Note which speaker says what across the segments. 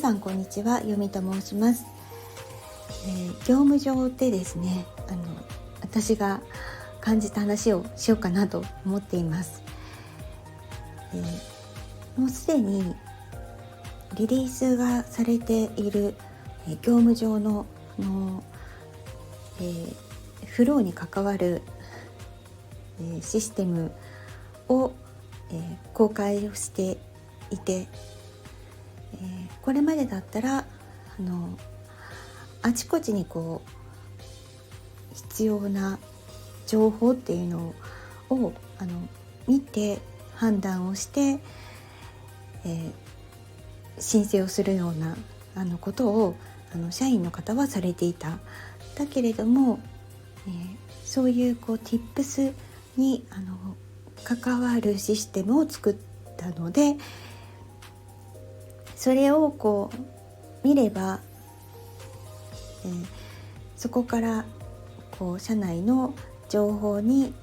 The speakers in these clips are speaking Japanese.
Speaker 1: さんこんにちは、よみと申します。業務上でですね、私が感じた話をしようかなと思っています。もうすでにリリースがされている業務上のフローに関わるシステムを公開をしていて、これまでだったらあちこちに必要な情報っていうのを見て判断をして、申請をするようなことを社員の方はされていた。だけれども、そういうTips に関わるシステムを作ったので、それを見れば、そこから社内の情報に、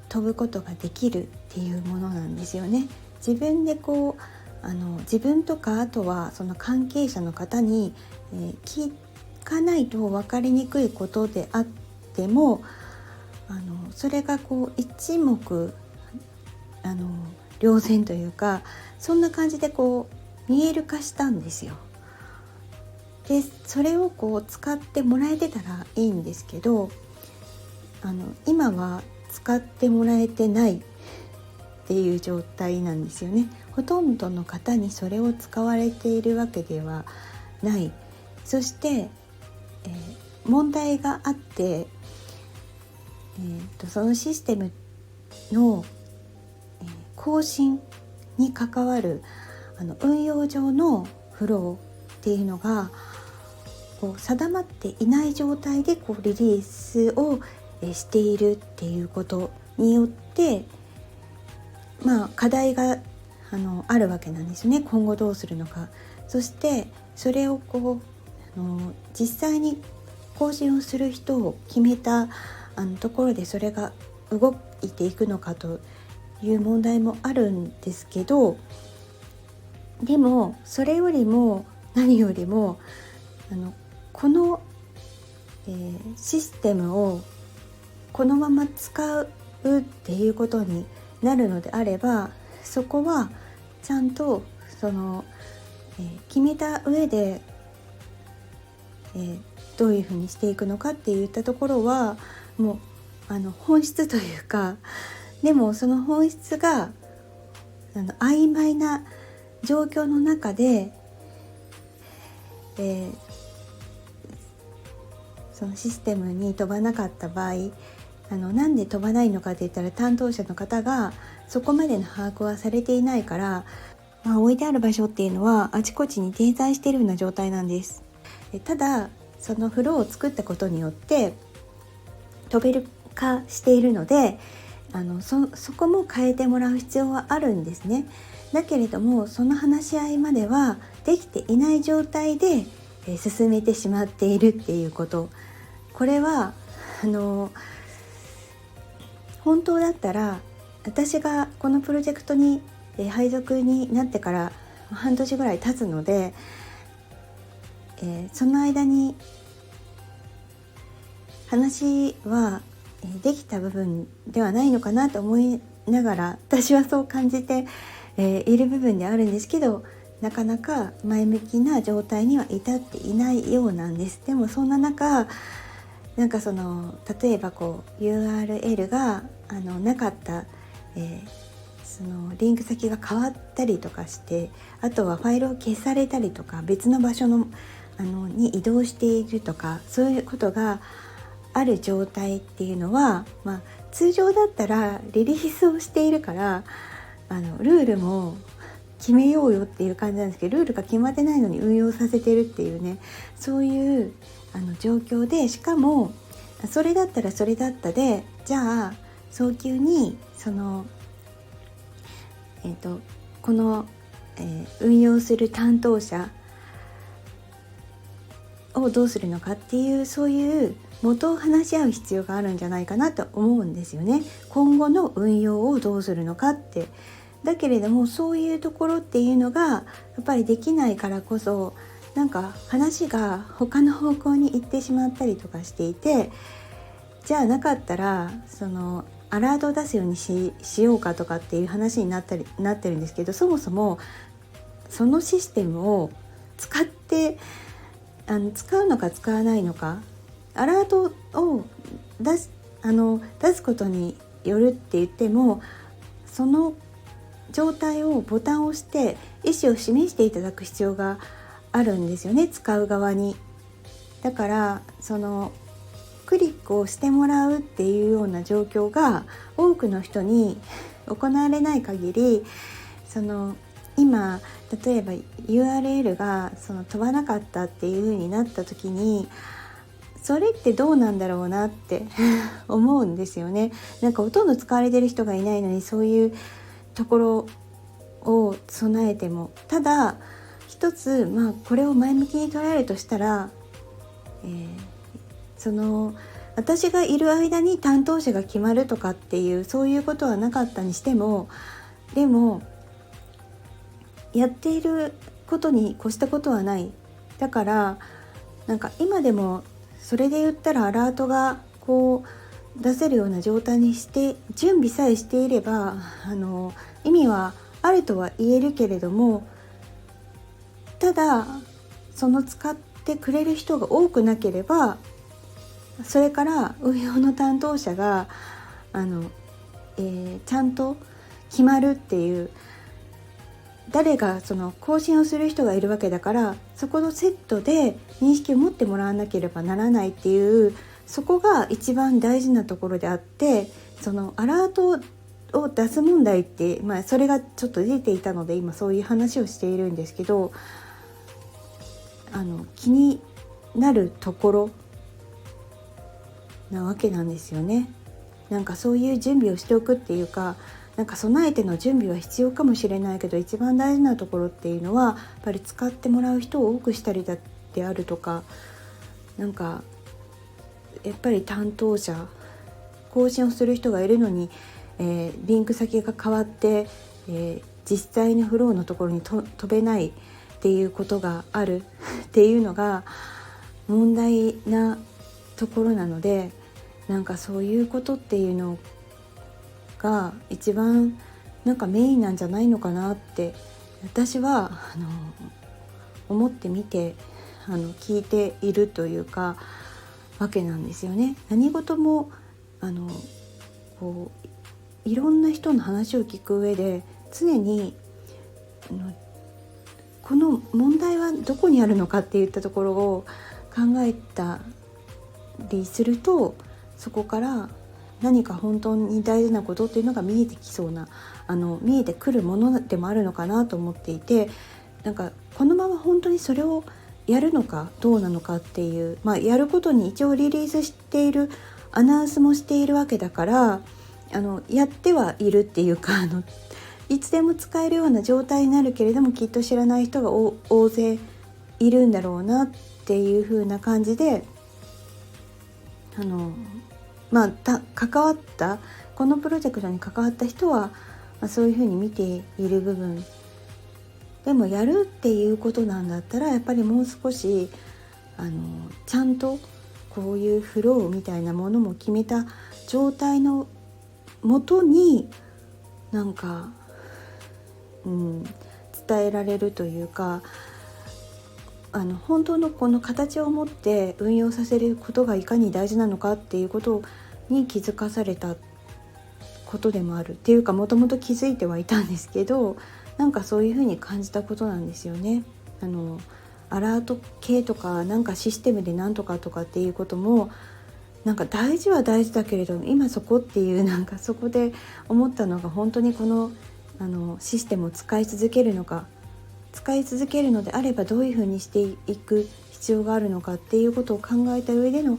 Speaker 1: 飛ぶことができるっていうものなんですよね。自分で自分とか、あとはその関係者の方に、聞かないと分かりにくいことであっても、それが一目瞭然というか、そんな感じで見える化したんですよ。でそれを使ってもらえてたらいいんですけど、今は使ってもらえてないっていう状態なんですよね。ほとんどの方にそれを使われているわけではない。そして、問題があって、そのシステムの、更新に関わる運用上のフローっていうのが定まっていない状態でリリースをしているっていうことによって、課題があるわけなんですね。今後どうするのか。そしてそれを実際に更新をする人を決めたところでそれが動いていくのかという問題もあるんですけど、でもそれよりも何よりもこの、システムをこのまま使うっていうことになるのであれば、そこはちゃんと決めた上で、どういうふうにしていくのかっていったところはもう本質というか、でもその本質が曖昧な状況の中で、そのシステムに飛ばなかった場合、なんで飛ばないのかって言ったら、担当者の方がそこまでの把握はされていないから、置いてある場所っていうのはあちこちに点在しているような状態なんです。ただそのフローを作ったことによって飛べる化しているので、そこも変えてもらう必要はあるんですね。だけれどもその話し合いまではできていない状態で、進めてしまっているっていうこと、これは本当だったら、私がこのプロジェクトに配属になってから半年ぐらい経つので、その間に話はできた部分ではないのかなと思いながら、私はそう感じている部分であるんですけど、なかなか前向きな状態には至っていないようなんです。でもそんな中、例えばURL がなかった、そのリンク先が変わったりとかして、あとはファイルを消されたりとか、別の場所に移動しているとか、そういうことがある状態っていうのは、通常だったらリリースをしているからルールも決めようよっていう感じなんですけど、ルールが決まってないのに運用させてるっていうね、そういう状況で、しかもそれだったらそれだったで、じゃあ早急にこの、運用する担当者をどうするのかっていう、そういう元を話し合う必要があるんじゃないかなと思うんですよね。今後の運用をどうするのかってだけれどもそういうところっていうのがやっぱりできないからこそ、なんか話が他の方向に行ってしまったりとかしていて、じゃあなかったらそのアラートを出すように しようかとかっていう話になってるんですけど、そもそもそのシステムを使うのか使わないのか、アラートを出すことによるって言っても、その状態をボタンを押して意思を示していただく必要があるんですよね、使う側に。だからそのクリックをしてもらうっていうような状況が多くの人に行われない限り、その今例えば URL がその飛ばなかったっていう風になった時に、それってどうなんだろうなって思うんですよね。なんかほとんど使われてる人がいないのに、そういうところを備えても、ただ一つ、これを前向きに捉えるとしたら、その私がいる間に担当者が決まるとかっていうそういうことはなかったにしても、でもやっていることに越したことはない。だからなんか今でもそれで言ったらアラートがこう出せるような状態にして準備さえしていれば意味はあるとは言えるけれども、ただその使ってくれる人が多くなければ、それから運用の担当者がちゃんと決まるっていう、誰がその更新をする人がいるわけだから、そこのセットで認識を持ってもらわなければならないっていう、そこが一番大事なところであって、そのアラートを出す問題って、それがちょっと出ていたので今そういう話をしているんですけど、気になるところなわけなんですよね。なんかそういう準備をしておくっていうか、なんか備えての準備は必要かもしれないけど、一番大事なところっていうのはやっぱり使ってもらう人を多くしたりであるとか、なんかやっぱり担当者、更新をする人がいるのに、リンク先が変わって、実際のフローのところに飛べないっていうことがあるっていうのが問題なところなので、なんかそういうことっていうのが一番なんかメインなんじゃないのかなって私は思ってみて聞いているというかわけなんですよね。何事もこういろんな人の話を聞く上で常にこの問題はどこにあるのかっていったところを考えたりすると、そこから何か本当に大事なことっていうのが見えてきそうな見えてくるものでもあるのかなと思っていて、なんかこのまま本当にそれをやるのかどうなのかっていう、やることに一応リリースしているアナウンスもしているわけだから、やってはいるっていうかいつでも使えるような状態になるけれども、きっと知らない人が大勢いるんだろうなっていう風な感じで関わったこのプロジェクトに関わった人は、そういう風に見ている部分でも、やるっていうことなんだったらやっぱりもう少しちゃんとこういうフローみたいなものも決めた状態のもとになんか、伝えられるというか、本当のこの形を持って運用させることがいかに大事なのかっていうことに気づかされたことでもあるっていうか、もともと気づいてはいたんですけど、なんかそういうふうに感じたことなんですよね。アラート系とかなんかシステムでなんとかとかっていうこともなんか大事は大事だけれど、今そこっていうなんかそこで思ったのが、本当にこのシステムを使い続けるのか、使い続けるのであればどういうふうにしていく必要があるのかっていうことを考えた上での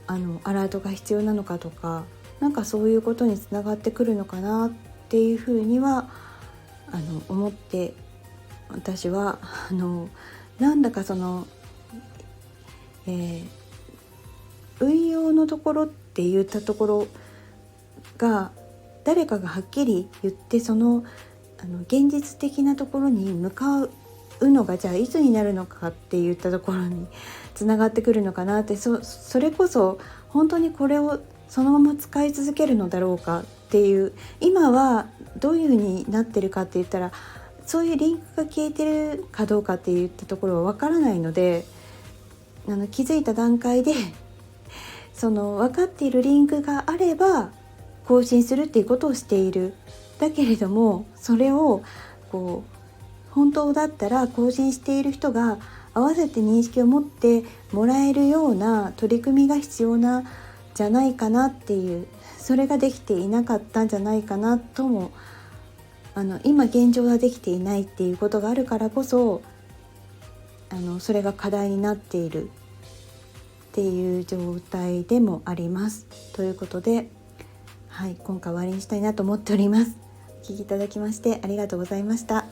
Speaker 1: アラートが必要なのかとか、なんかそういうことにつながってくるのかなっていうふうには思って、私はなんだかその、運用のところって言ったところが誰かがはっきり言って、その現実的なところに向かうのがじゃあいつになるのかっていったところにつながってくるのかなって、それこそ本当にこれをそのまま使い続けるのだろうかっていう、今はどういう風になってるかって言ったらそういうリンクが消えてるかどうかっていったところはわからないので、気づいた段階でその分かっているリンクがあれば更新するっていうことをしている。だけれどもそれをこう本当だったら更新している人が合わせて認識を持ってもらえるような取り組みが必要なんじゃないかなっていう、それができていなかったんじゃないかなとも、今現状はできていないっていうことがあるからこそそれが課題になっているっていう状態でもあります。ということで、今回終わりにしたいなと思っております。お聞きいただきましてありがとうございました。